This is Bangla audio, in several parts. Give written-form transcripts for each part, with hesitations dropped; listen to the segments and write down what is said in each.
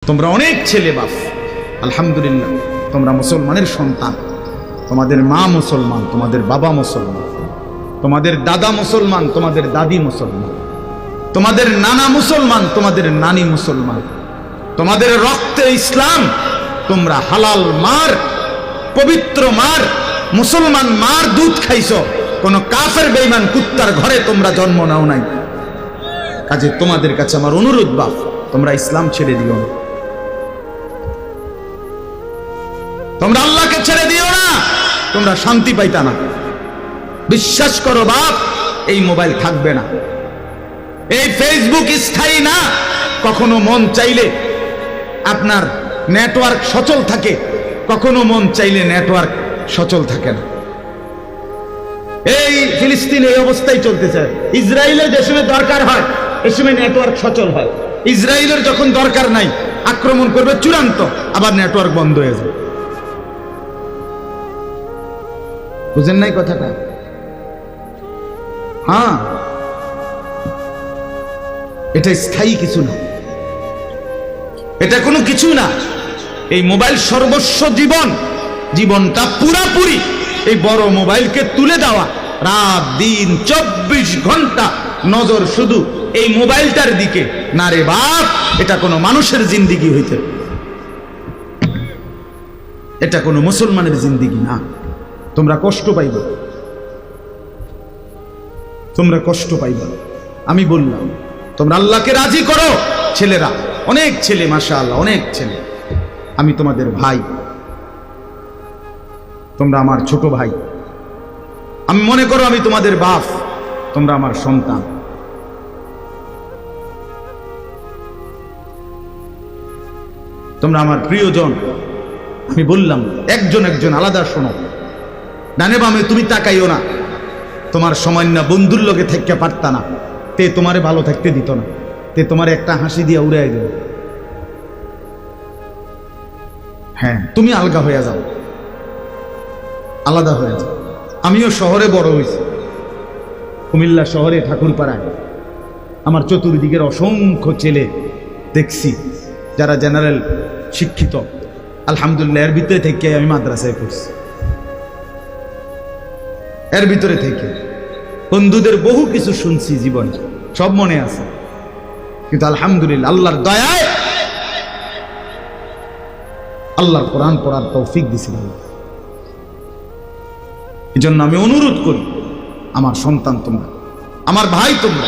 তোমরা অনেক ছেলে বাপ, আলহামদুলিল্লাহ তোমরা মুসলমানের সন্তান। তোমাদের মা মুসলমান, তোমাদের বাবা মুসলমান, তোমাদের দাদা মুসলমান, তোমাদের দাদি মুসলমান, তোমাদের নানা মুসলমান, তোমাদের নানি মুসলমান, তোমাদের রক্তে ইসলাম। তোমরা হালাল মার, পবিত্র মার, মুসলমান মার দুধ খাইছো। কোন কাফের বেঈমান কুত্তার ঘরে তোমরা জন্ম নাও নাই। কাজে তোমাদের কাছে আমার অনুরোধ বাপ, তোমরা ইসলাম ছেড়ে দিও না, তোমরা আল্লাহকে ছেড়ে দিও না, তোমরা শান্তি পাইতা না। বিশ্বাস করো বাপ, এই মোবাইল থাকবে না, এই ফেসবুক স্থায়ী না। কখনো মন চাইলে আপনার নেটওয়ার্ক সচল থাকে, কখনো মন চাইলে নেটওয়ার্ক সচল থাকে না। এই ফিলিস্তিন এই অবস্থায় চলতেছে। ইসরায়েলের যে সময় দরকার হয় এই সময় নেটওয়ার্ক সচল হয়, ইসরায়েলের যখন দরকার নাই আক্রমণ করবে চূড়ান্ত, আবার নেটওয়ার্ক বন্ধ হয়ে যায়। বুঝেন নাই কথাটা? হ্যাঁ, এটা স্থায়ী কিছু না, এটা কোনো কিছু না। এই মোবাইল সর্বস্ব জীবন, জীবনটা পুরাপুরি এই বড় মোবাইলকে তুলে দেওয়া। রাত দিন 24 ঘন্টা নজর শুধু এই মোবাইলটার দিকে। না রে বাপ, এটা কোনো মানুষের জিন্দিগি হইতে, এটা কোনো মুসলমানের জিন্দিগি না। তোমরা কষ্ট পাইবে, তোমরা কষ্ট পাইবে। আমি বললাম তোমরা আল্লাহকে রাজি করো। ছেলেরা অনেক ছেলে, মাশাআল্লাহ অনেক ছেলে। আমি তোমাদের ভাই, তোমরা আমার ছোট ভাই। আমি মনে করো আমি তোমাদের বাপ, তোমরা আমার সন্তান। তোমরা আমার প্রিয়জন। আমি বললাম একজন একজন আলাদা শোনো, ডানে বামে তুমি তাকাইও না। তোমার সামান্য বন্ধুর লোকে থাকতে পারতা না, তে তোমারে ভালো থাকতে দিত না, তে তোমার একটা হাসি দিয়ে উড়াই দেবে। হ্যাঁ, তুমি আলগা হয়ে যাও, আলাদা হয়ে যাও। আমিও শহরে বড় হয়েছি, কুমিল্লা শহরে ঠাকুরপাড়ায়। আমার চতুর্দিকের অসংখ্য ছেলে দেখছি যারা জেনারেল শিক্ষিত, আলহামদুলিল্লাহ। এর ভিতরে থেকে আমি মাদ্রাসায় পড়ছি, এর ভিতরে থেকে বন্ধুদের বহু কিছু শুনছি, জীবনে সব মনে আছে। কিন্তু আলহামদুলিল্লাহ আল্লাহর দয়ায় আল্লাহর কোরআন পড়ার তৌফিক দিয়েছিলেন। এই জন্য আমি অনুরোধ করি, আমার সন্তান তোমরা, আমার ভাই তোমরা,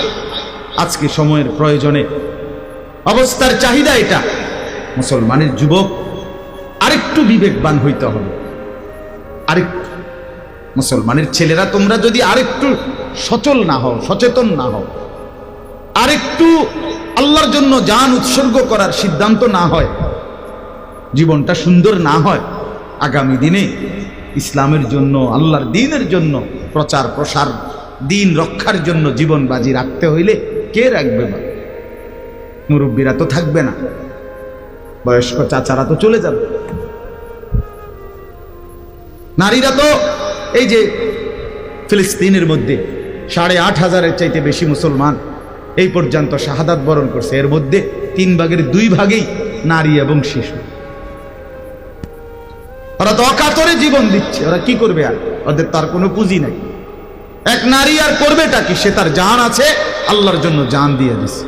আজকে সময়ের প্রয়োজনে, অবস্থার চাহিদা এটা, মুসলমানের যুবক আরেকটু বিবেকবান হইতে হবে। আরেকটু মুসলমানের ছেলেরা তোমরা যদি আরেকটু সচল না হও, সচেতন না হও, আরেকটু আল্লাহর জন্য জান উৎসর্গ করার সিদ্ধান্ত না হয়, জীবনটা সুন্দর না হয়, আগামী দিনে ইসলামের জন্য, আল্লাহর দ্বীনের জন্য, প্রচার প্রসার, দ্বীন রক্ষার জন্য জীবন বাজি রাখতে হইলে কে রাখবে? বা মুরব্বীরা তো থাকবে না, বয়স্ক চাচারা তো চলে যাবে, নারীরা তো এই যে ফিলিস্তিনের মধ্যে 8,500-এর চাইতে বেশি মুসলমান এই পর্যন্ত শাহাদাত বরণ করছে। এর মধ্যে 3/2 ভাগেই নারী এবং শিশু। ওরা তো অকাতরে জীবন দিচ্ছে, ওরা কি করবে? আর ওদের তার কোনো পুঁজি নাই। এক নারী আর করবেটা কি? সে তার জান আছে, আল্লাহর জন্য জান দিয়ে দিছে।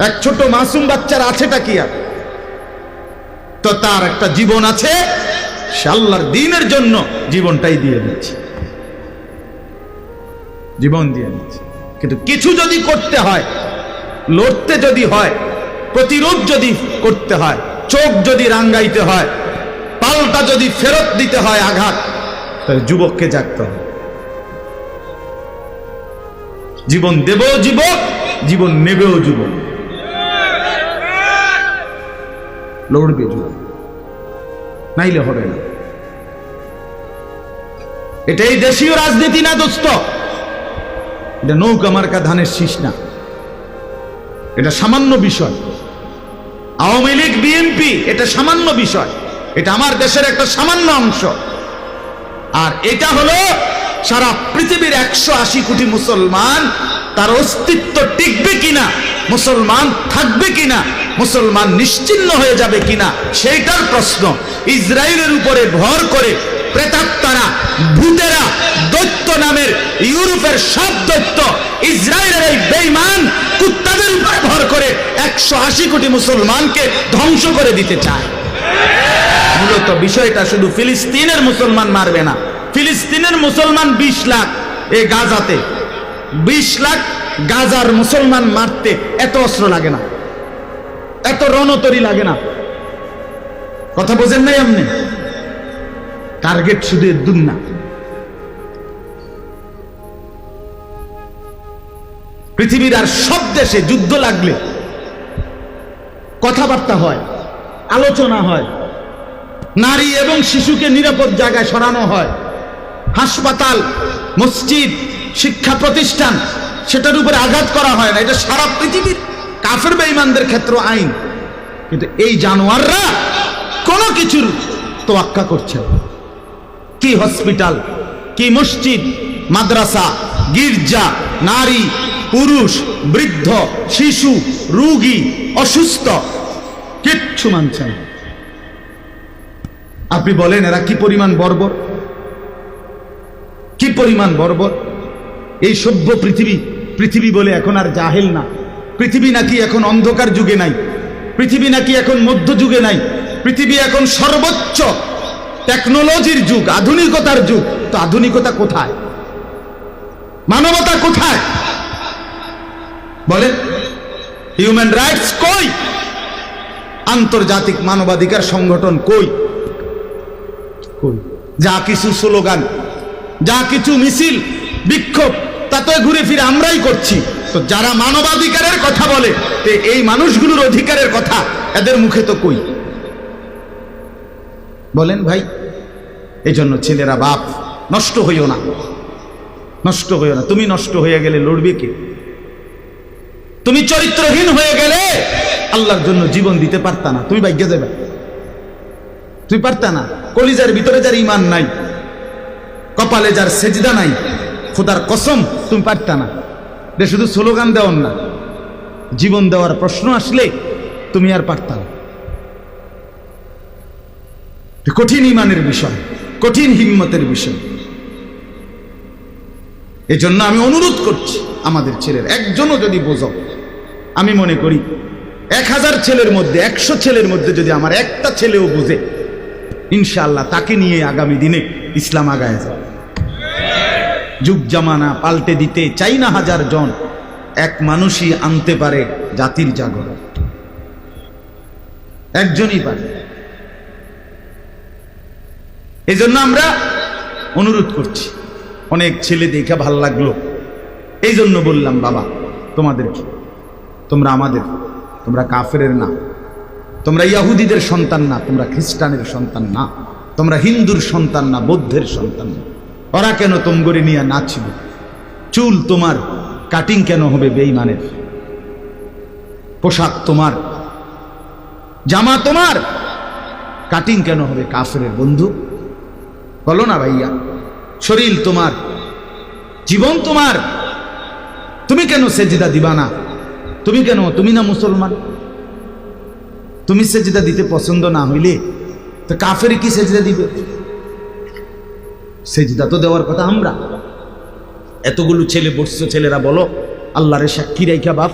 এক ছোট মাসুম বাচ্চার আছেটা কি? আর তো তার একটা জীবন আছে, সে আল্লাহর দ্বীনের জন্য জীবনটাই দিয়ে দিচ্ছে, জীবন দিয়ে দিচ্ছে। কিন্তু কিছু যদি করতে হয়, লড়তে যদি হয়, প্রতিরোধ যদি করতে হয়, চোখ যদি রাঙ্গাইতে হয়, পাল্টা যদি ফেরত দিতে হয় আঘাত, তাহলে যুবককে জাগতে হবে। জীবন দেবেও যুবক, জীবন নেবেও যুবক, লড়বে যুবক, নাইলে হবে না। এটাই দেশীয় রাজনীতি না দোস্ত, এটা নৌকা মার্কা ধানের শীষ না, এটা সামান্য বিষয়। আওয়ামী লীগ, বিএনপি এটা সামান্য বিষয়, এটা আমার দেশের একটা সামান্য অংশ। আর এটা হলো সারা পৃথিবীর 180 কোটি মুসলমান তার অস্তিত্ব টিকবে কিনা, মুসলমান থাকবে কিনা, মুসলমান নিশ্চিহ্ন হয়ে যাবে কিনা, সেইটার প্রশ্ন। ইসরায়েলের উপরে ভর করে প্রেতাত্মারা, ভূতেরা, দৈত্য নামের ইউরোপের সব দৈত্য ইসরায়েলের এই বেঈমান কুত্তাদের উপরে ভর করে 180 কোটি মুসলমানকে ধ্বংস করে দিতে চায়। মূলত বিষয়টা শুধু ফিলিস্তিনের মুসলমান মারবে না, ফিলিস্তিনের মুসলমান 20 লাখ, এই গাজাতে 20 লাখ গাজার মুসলমান মারতে এত অস্ত্র লাগে না, এত রণতরী লাগে না। কথা বোঝেন নাই আপনি? টার্গেট শুধু এদুন না। পৃথিবীর আর সব দেশে যুদ্ধ লাগলে কথাবার্তা হয়, আলোচনা হয়, নারী এবং শিশুকে নিরাপদ জায়গায় সরানো হয়, হাসপাতাল, মসজিদ, শিক্ষা প্রতিষ্ঠান সেটার উপরে আঘাত করা হয় না। এটা সারা পৃথিবীর কাফের বেঈমানদের ক্ষেত্রে আইন। কিন্তু এই জানোয়াররা কোনো কিছুর তোয়াক্কা করছে না। কি হসপিটাল, কি মসজিদ, মাদ্রাসা, গির্জা, নারী, পুরুষ, বৃদ্ধ, শিশু, রোগী, অসুস্থ, কিচ্ছু মানছে না। আপনি বলেন এরা কি পরিমাণ বর্বর, কি পরিমাণ বর্বর। এই সভ্য পৃথিবী বলে এখন আর জাহেল না। পৃথিবী নাকি এখন অন্ধকার যুগে নাই, পৃথিবী নাকি এখন মধ্যযুগে নাই, পৃথিবী এখন সর্বোচ্চ টেকনোলজির যুগ, আধুনিকতার যুগ। তো আধুনিকতা কোথায়, মানবতা কোথায় বলেন? হিউম্যান রাইটস কই? আন্তর্জাতিক মানবাধিকার সংগঠন কই? যা কিছু স্লোগান, যা কিছু মিছিল, বিক্ষোভ, তাতে ঘুরে ফিরে আমরাই করছি। তো যারা মানবাধিকারের কথা বলে, এই মানুষগুলোর অধিকারের কথা এদের মুখে তো কই? বলেন ভাই। এই জন্য ছেলেরা, বাপ, নষ্ট হইও না, নষ্ট হইও না। তুমি নষ্ট হয়ে গেলে লড়বে কে? তুমি চরিত্রহীন হয়ে গেলে আল্লাহর জন্য জীবন দিতে পারতা না, তুমি ভাগ্যে যাবে, তুমি পারতা না। কলিজার ভিতরে যার ঈমান নাই, কপালে যার সেজদা নাই, খোদার কসম তুমি পারতা না। এটা শুধু স্লোগান দেওয়ার না, জীবন দেওয়ার প্রশ্ন আসলে তুমি আর পারতা না। কঠিন ঈমানের বিষয়, কঠিন হিম্মতের বিষয়। এজন্য আমি অনুরোধ করছি আমাদের ছেলের একজনও যদি বোঝো, আমি মনে করি 1000 ছেলের মধ্যে, 100 ছেলের মধ্যে যদি আমার একটা ছেলেও বোঝে, ইনশাআল্লাহ তাকে নিয়ে আগামী দিনে ইসলাম আগায় যাবে। যুগ জামানা পাল্টে দিতে চাই না 1000 জন, এক মানুষই আনতে পারে জাতির জাগরণ, একজনই পারে। এজন্য আমরা অনুরোধ করছি। অনেক ছেলে দেখে ভাল লাগলো, এই জন্য বললাম বাবা তোমাদেরকে, তোমরা আমাদের, তোমরা কাফেরের না, তোমরা ইহুদিদের সন্তান না, তোমরা খ্রিস্টানের সন্তান না, তোমরা হিন্দুর সন্তান না, বৌদ্ধের সন্তান না। ওরা কেন তোমগরে নিয়ে নাচবে? চুল তোমার কাটিং কেন হবে বেঈমানের? পোশাক তোমার, জামা তোমার, কাটিং কেন হবে কাফেরের? বন্ধু বলো না ভাইয়া, শরীর তোমার, জীবন তোমার, তুমি কেন সেজদা দিবা না? তুমি কেন, তুমি না মুসলমান? তুমি সেজদা দিতে পছন্দ না হইলে তো কাফের কি সেজদা দিবে? সেজদা তো দেওয়ার কথা আমরা। এতগুলো ছেলে বসছো, ছেলেরা বলো আল্লাহরে সাক্ষী রাইখা বাপ,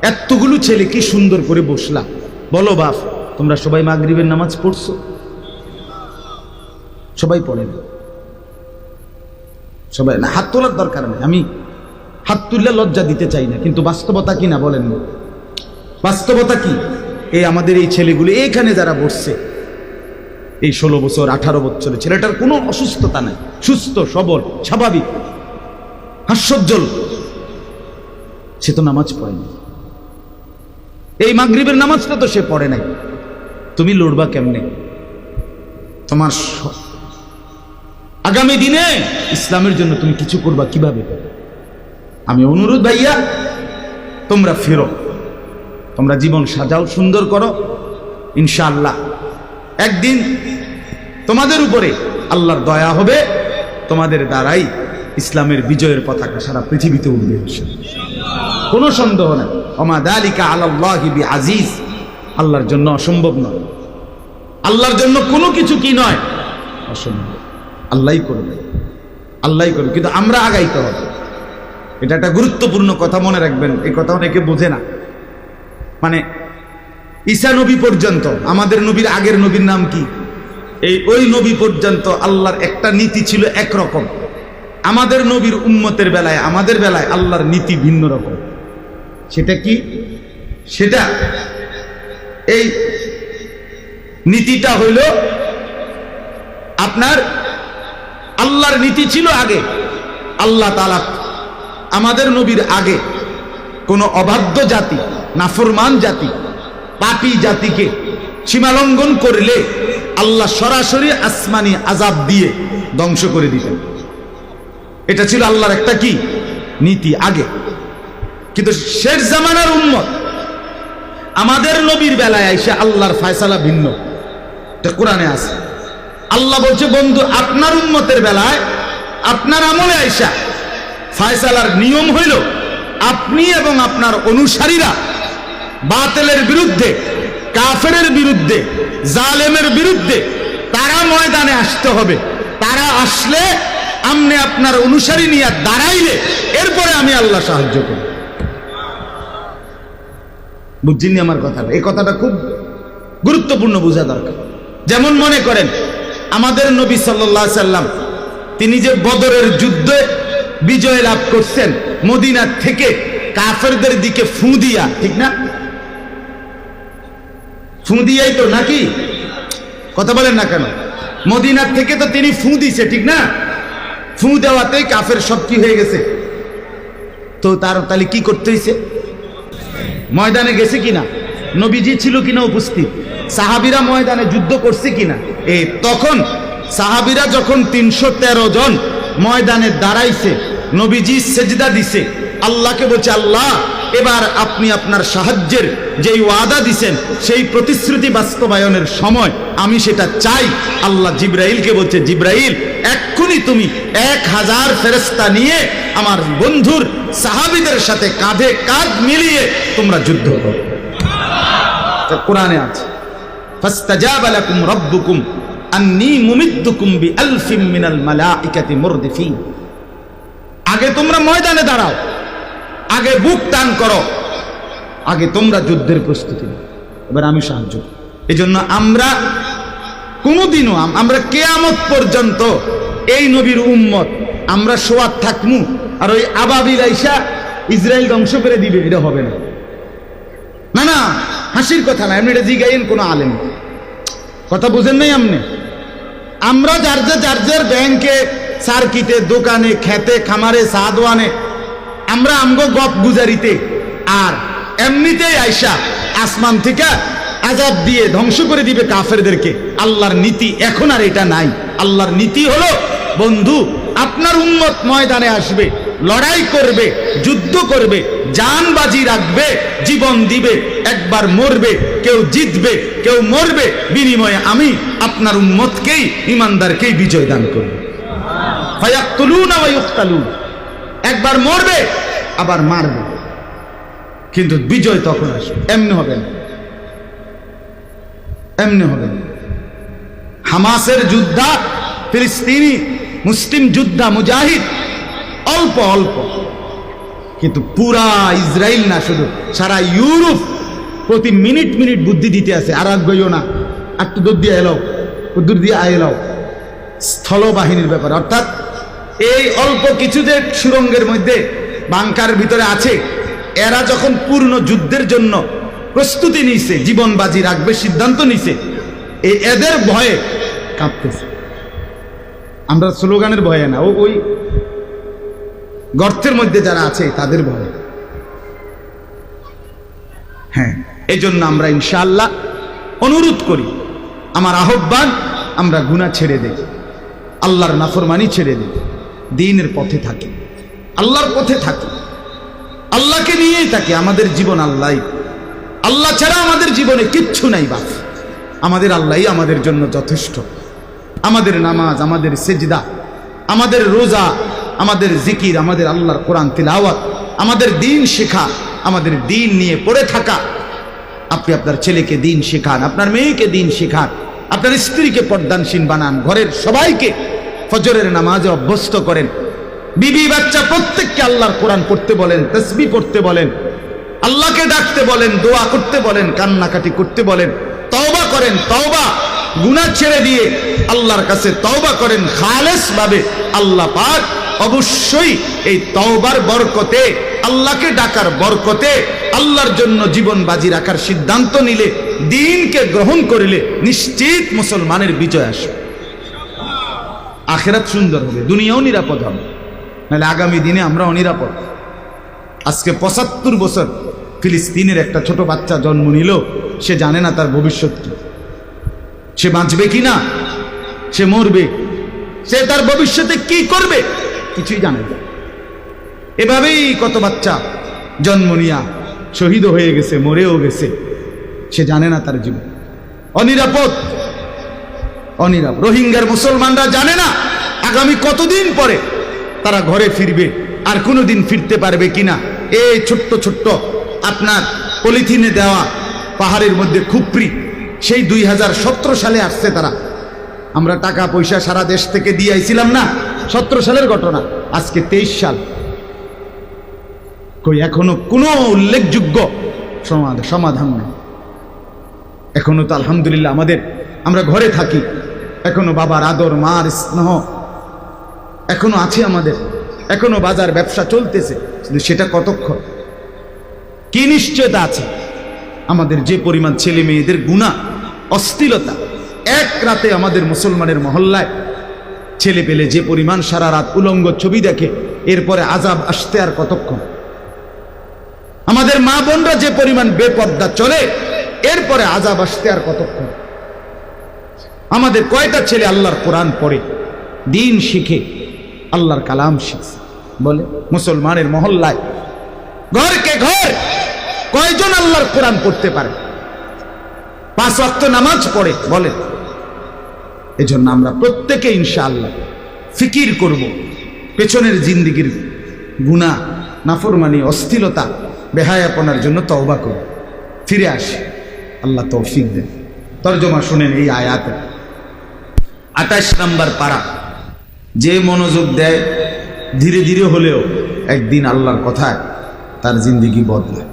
এতগুলো ছেলে কি সুন্দর করে বসলা, বলো বাপ তোমরা সবাই মাগরিবের নামাজ পড়ছো? সবাই পড়ে না, সবাই না। হাত তোলার দরকার নেই, আমি হাত তুললে লজ্জা দিতে চাই না, কিন্তু বাস্তবতা কি না বলেন? বাস্তবতা কি? এই আমাদের এই ছেলেগুলো এখানে যারা বসছে, এই 16 বছর 18 বছরের ছেলেটার কোনো অসুস্থতা নাই, সুস্থ সবল স্বাভাবিক হাস্যোজ্জ্বল, সে তো নামাজ পড়েনি। এই মাগরিবের নামাজটা তো সে পড়ে নাই। তুমি লড়বা কেমনে? তোমার আগামী দিনে ইসলামের জন্য তুমি কিছু করবা কিভাবে? আমি অনুরোধ ভাইয়া, তোমরা ফেরো, তোমরা জীবন সাজাও, সুন্দর করো। ইনশাআল্লাহ একদিন তোমাদের উপরে আল্লাহর দয়া হবে, তোমাদের দ্বারাই ইসলামের বিজয়ের পতাকা সারা পৃথিবীতে উঠবে কোনো সন্দেহ নেই। ওমা যালিকা আলাল্লাহি বিআজিজ, আল্লাহর জন্য অসম্ভব নয়। আল্লাহর জন্য কোনো কিছু কি নয় অসম্ভব। আল্লাহই করবে, আল্লাহই করবে, কিন্তু আমরা আগাইতে হবে। এটা একটা গুরুত্বপূর্ণ কথা, মনে রাখবেন। এই কথা অনেকে বোঝে না। মানে ঈসা নবী পর্যন্ত, আমাদের নবীর আগের নবীর নাম কি, ওই নবী পর্যন্ত আল্লাহর একটা নীতি ছিল একরকম। আমাদের নবীর উম্মতের বেলায়, আমাদের বেলায় আল্লাহর নীতি ভিন্ন রকম। সেটা কি? সেটা এই নীতিটা হইল আপনার আল্লাহর নীতি ছিল আগে। আল্লাহ তাআলা আমাদের নবীর আগে কোনো অবাধ্য জাতি, নাফরমান জাতি, পাপী জাতিকে সীমালঙ্ঘন করলে আল্লাহ সরাসরি আসমানি আযাব দিয়ে ধ্বংস করে দিতেন। এটা ছিল আল্লাহর একটা কি নীতি আগে। কিন্তু শেষ জামানার উম্মত আমাদের নবীর বেলায় আইসা আল্লাহর ফয়সালা ভিন্ন। এটা কোরআনে আছে। আল্লাহ বলছে, বন্ধু আপনার উম্মতের বেলায় আপনার আমলে আইসা ফয়সালার নিয়ম হইল আপনি এবং আপনার অনুসারীরা বাতিলের বিরুদ্ধে, কাফেরের বিরুদ্ধে, জালেমের বিরুদ্ধে তারা ময়দানে আসতে হবে। তারা আসলে আপনি আপনার অনুসারী নিয়ে দাঁড়াইলে এরপরে আমি আল্লাহ সাহায্য করি। বুঝছেন আমার কথাটা? এই কথাটা খুব গুরুত্বপূর্ণ, বোঝা দরকার। যেমন মনে করেন আমাদের নবী সাল্লাল্লাহু আলাইহি সাল্লাম তিনি যে বদরের যুদ্ধে বিজয় লাভ করছেন, মদিনা থেকে কাফেরদের দিকে ফু দিয়া, ঠিক না? ফু দিয়াই তো নাকি? কথা বলেন না কেন? মদিনার থেকে তো তিনি ফু দিছে, ঠিক না? ফু দেওয়াতেই কাফের সব কি হয়ে গেছে। তো তার তাহলে কি করতে হয়েছে? ময়দানে গেছে কিনা? নবীজি ছিল কিনা উপস্থিত? সাহাবীরা ময়দানে যুদ্ধ করছে কিনা? তখন সাহাবীরা যখন 313 জন ময়দানে দাঁড়াইছে, নবীজি সেজদা দিছে, আল্লাহকে বলছে, আল্লাহ এবার আপনি আপনার সাহায্যের যেই ওয়াদা দিছেন সেই প্রতিশ্রুতি বাস্তবায়নের সময় আমি সেটা চাই। আল্লাহ জিব্রাইলকে বলছে, জিব্রাইল এক্ষুনি তুমি 1000 ফেরেশতা নিয়ে আমার বন্ধুর সাহাবীদের সাথে কাঁধে কাঁধ মিলিয়ে তোমরা যুদ্ধ করো। কোরআনে আছে, ফাস্তাজাবা লাকুম রাব্বুকুম আন্নী মুমিদ্দুকুম বিআলফিম মিনাল মালাইকাতি মুরদিফিন। আগে তোমরা ময়দানে দাঁড়াও, আগে বুক টান করো, আগে তোমরা যুদ্ধের প্রস্তুতি নাও, এবার আমি সাহায্য। এই জন্য আমরা কোনোদিনও, আমরা কিয়ামত পর্যন্ত এই নবীর উম্মত আমরা সোয়াত থাকমু আর ওই আবাবিল আইসা ইসরায়েল ধ্বংস করে দিবে, এটা হবে না। না না, হাসির কথা না, এমনি এটা জিগাইন কোনো আলেম। কথা বুঝেন নাই আপনি? আমরা যার যার ব্যাংকে, সার্কিটে, দোকানে, খেতে, খামারে, সাদওয়ানে আমরা আমগো গপ গুজারিতে আর এমনিতেই আইসা আসমান থেকে আযাব দিয়ে ধ্বংস করে দিবে কাফেরদেরকে। আল্লাহর নীতি এখন আর এটা নাই। আল্লাহর নীতি হলো, বন্ধু আপনার উম্মত ময়দানে আসবে, লড়াই করবে, যুদ্ধ করবে, জান বাজি রাখবে, জীবন দিবে, একবার মরবে, কেউ জিতবে, কেউ মরবে, বিনিময়ে আমি আপনার উম্মতকেই, ঈমানদারকেই বিজয় দান করব। ফায়াকতুলুনা ওয়া ইউকতালুন, একবার মরবে আবার মারবে, কিন্তু বিজয় তখন আসবে। এমনি হবে না, এমনি হবে না। হামাসের যোদ্ধা, ফিলিস্তিনি মুসলিম যোদ্ধা, মুজাহিদ অল্প অল্প, কিন্তু পুরা ইসরায়েল না, শুধু সারা ইউরোপ প্রতি মিনিট মিনিট বুদ্ধি দিতে আছে, আর গইও না, একটু দূর দিয়ে এলাও, দূর দিয়ে আইলাও। স্থলবাহিনীর ব্যাপার, অর্থাৎ এই অল্প কিছু যে সুরঙ্গের মধ্যে বাংকার ভিতরে আছে, এরা যখন পূর্ণ যুদ্ধের জন্য প্রস্তুতি নিছে, জীবন বাজি রাখবে সিদ্ধান্ত নিছে, এদের ভয়ে কাঁপতেছে। আমরা স্লোগানের ভয়ে না, ওই গর্তের মধ্যে যারা আছে তাদের ভয়ে। হ্যাঁ, এই জন্য আমরা ইনশাআল্লাহ অনুরোধ করি, আমার আহ্বান, আমরা গুনাহ ছেড়ে দেই, আল্লাহর নাফরমানি ছেড়ে দেই, দ্বীনের পথে থাকি, আল্লাহর পথে থাকি, আল্লাহকে নিয়েই থাকি। আমাদের জীবন আল্লাহ, আল্লাহ ছাড়া আমাদের জীবনে কিচ্ছু নাই বাপ। আমাদের আল্লাহই আমাদের জন্য যথেষ্ট। আমাদের নামাজ, আমাদের সেজদা, আমাদের রোজা, আমাদের জিকির, আমাদের আল্লাহর কোরআন তিলাওয়াত, আমাদের দিন শেখা, আমাদের দিন নিয়ে পড়ে থাকা। আপনি আপনার ছেলেকে দিন শেখান, আপনার মেয়েকে দিন শেখান, আপনার স্ত্রীকে পর্দানসীন বানান, ঘরের সবাইকে ফজরের নামাজে অভ্যস্ত করেন, বিবি বাচ্চা প্রত্যেককে আল্লাহর কোরআন পড়তে বলেন, তাসবিহ পড়তে বলেন, আল্লাহকে ডাকতে বলেন, দোয়া করতে বলেন, কান্নাকাটি করতে বলেন, তওবা করেন। তওবা গুনাহ ছেড়ে দিয়ে আল্লাহর কাছে তওবা করেন খালেস ভাবে। আল্লাহ পাক অবশ্যই এই তওবার বরকতে, আল্লাহকে ডাকার বরকতে, আল্লাহর জন্য জীবন বাজি রাখার সিদ্ধান্ত নিলে, দ্বীনকে গ্রহণ করিলে নিশ্চিত মুসলমানের বিজয় আসবে। আখিরাত সুন্দর হবে, দুনিয়াও নিরাপদ হবে, নাহলে আগামী দিনে আমরা অনিরাপদ। আজকে ৭৫ বছর ফিলিস্তিনের একটা ছোট বাচ্চা জন্ম নিল, সে জানে না তার ভবিষ্যৎ কি, সে বাঁচবে কি না, সে মরবে, সে তার ভবিষ্যতে কি করবে কিছুই জানে না। এভাবেই কত বাচ্চা জন্ম নিয়া শহীদ হয়ে গেছে, মরেও গেছে, সে জানে না তার জীবন অনিরাপদ। রোহিঙ্গার মুসলমানরা জানে না আগামী কতদিন পরে তারা ঘরে ফিরবে, আর কোনোদিন ফিরতে পারবে কিনা। এই ছোট্ট ছোট্ট আপনার পলিথিনে দেওয়া পাহাড়ের মধ্যে খুপড়ি, সেই 2017 সালে আসছে তারা। আমরা টাকা পয়সা সারা দেশ থেকে দিয়ে আইছিলাম না, 17 সালের ঘটনা, আজকে 23 সাল। কই এখনো কোনো উল্লেখযোগ্য সমাধান নেই। এখনো তো আলহামদুলিল্লাহ আমরা ঘরে থাকি, এখনো বাবার আদর, মার স্নেহ এখনো আছে আমাদের, এখনো বাজার ব্যবসা চলতেছে, কিন্তু সেটা কতক্ষণ, কি নিশ্চয়তা আছে? আমাদের যে পরিমাণ ছেলে মেয়েদের গুনাহ, অশ্লীলতা, এক রাতে আমাদের মুসলমানের মহল্লায় ছেলে পেলে যে পরিমাণ সারা রাত উলঙ্গ ছবি দেখে, এরপরে আযাব আসতে আর কতক্ষণ? আমাদের মা বোনরা যে পরিমাণ বেপর্দা চলে, এরপরে আযাব আসতে আর কতক্ষণ? আমাদের কয়টা ছেলে আল্লাহর কোরআন পড়ে, দিন শিখে, আল্লাহর কালাম শিখছে? বলে মুসলমানের মহল্লায় ঘরকে ঘর কয়জন আল্লাহর কোরআন পড়তে পারে, 5 ওয়াক্ত নামাজ পড়ে? বলেন। এজন্য আমরা প্রত্যেকে ইনশাআল্লাহ ফিকির করব, পেছনের জিন্দেগির গুনাহ, নাফরমানি, অস্থিরতা, বেহায়াপনার জন্য তওবা করব, ফিরে আসি। আল্লাহ তৌফিক দেন। তরজমা শুনেন এই আয়াতে। 28 নম্বর পারা। যে মনোযোগ দেয় ধীরে ধীরে হলেও একদিন আল্লাহর কথায় তার জিন্দেগি বদলায়।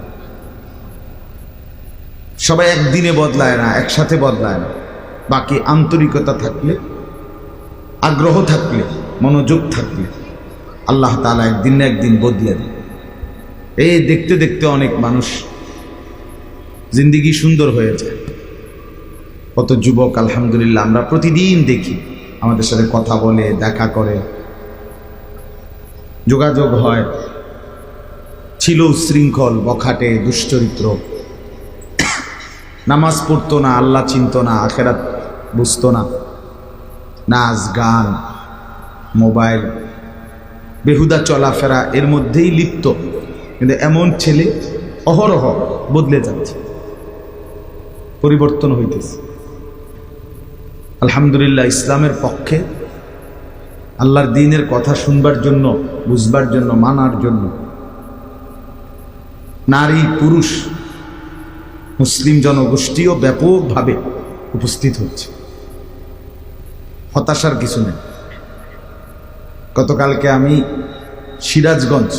সবাই একদিনে বদলায় না, একসাথে বদলায় না। বাকি আন্তরিকতা থাকলে, আগ্রহ থাকলে, মনোযোগ থাকলে আল্লাহ তাআলা একদিন না একদিন বদলে দেয়। এই দেখতে দেখতে অনেক মানুষ জিন্দেগি সুন্দর হয়ে যায়। কত যুবক আলহামদুলিল্লাহ আমরা প্রতিদিন দেখি, আমাদের সাথে কথা বলে, দেখা করে, যোগাযোগ হয়। ছিল উচ্ছৃঙ্খল, বখাটে, দুশ্চরিত্র, নামাজ পড়তো না, আল্লাহ চিনতো না, আখেরাত বুঝতো না, নাচ গান, মোবাইল, বেহুদা চলাফেরা, এর মধ্যেই লিপ্ত। কিন্তু এমন ছেলে অহরহ বদলে যাচ্ছে, পরিবর্তন হইতেছে। আলহামদুলিল্লাহ ইসলামের পক্ষে, আল্লাহর দ্বীনের কথা শুনবার জন্য, বুঝবার জন্য, মানার জন্য নারী পুরুষ মুসলিম জনগোষ্ঠীও ব্যাপকভাবে উপস্থিত হচ্ছে। হতাশার কিছু নেই। গতকালকে আমি সিরাজগঞ্জ,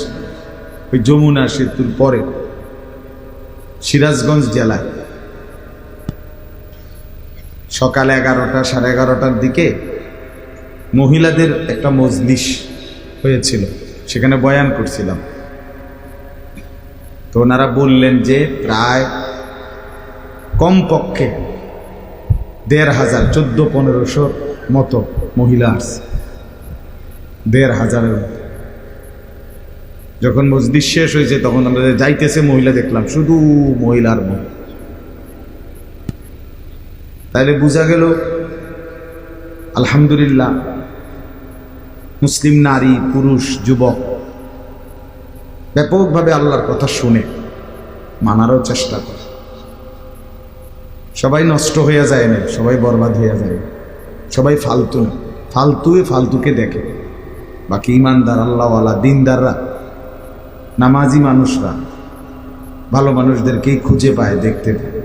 ওই যমুনা সেতুর পরে সিরাজগঞ্জ জেলায় সকাল 11টা সাড়ে 11টার দিকে মহিলাদের একটা মজলিস হয়েছিল, সেখানে বয়ান করছিলাম। তো ওনারা বললেন যে প্রায় কমপক্ষে ১৫০০ ১৪00-১৫00 মতো মহিলা আসছে, ১৫০০-এর। যখন মজলিস শেষ হয়েছে তখন আমরা যাইতেছে মহিলা দেখলাম, শুধু মহিলার মহিলা। তাইলে বোঝা গেল আলহামদুলিল্লাহ মুসলিম নারী পুরুষ যুবক ব্যাপকভাবে আল্লাহর কথা শুনে মানারও চেষ্টা করে। সবাই নষ্ট হয়ে যায় না, সবাই বরবাদ হয়ে যায়, সবাই ফালতু না, ফালতুয়ে ফালতুকে দেখে, বাকি ইমানদার আল্লাহওয়ালা দিনদাররা নামাজি মানুষরা ভালো মানুষদেরকেই খুঁজে পায়, দেখতে পায়।